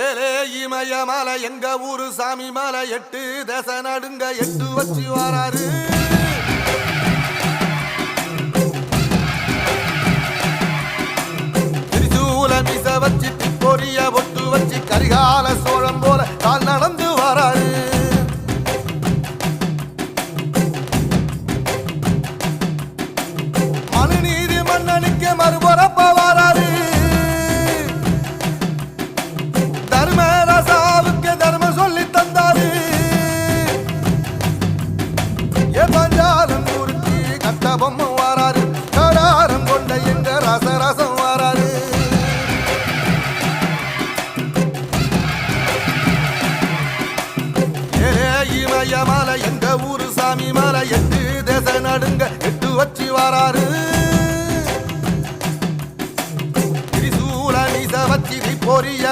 ஏலே இமய மலை எங்க ஊரு சாமி மலை 8 தேச நடுங்க 8 வச்சு வராரு. திரிசூல மிச வச்சு பொரிய ஒட்டு வச்சு கரிகால சோழம் போல கால் நடந்து வராரு. மனுநீதி மன்னனுக்கு மறுபுறப்ப வராரு. தர்மராசாவுக்கு தர்மம் சொல்லி தந்தாரு. பஞ்சாலம் ஊருக்கு கட்ட பொம்மை வராரு. கடாரம் கொண்ட எங்க ரசரசம் வராரு. இமய மலை எங்க ஊரு சாமி மலை 8 தேச நடுங்க 8 வச்சு வராரு. திரிசூல நீச வச்சி பொரிய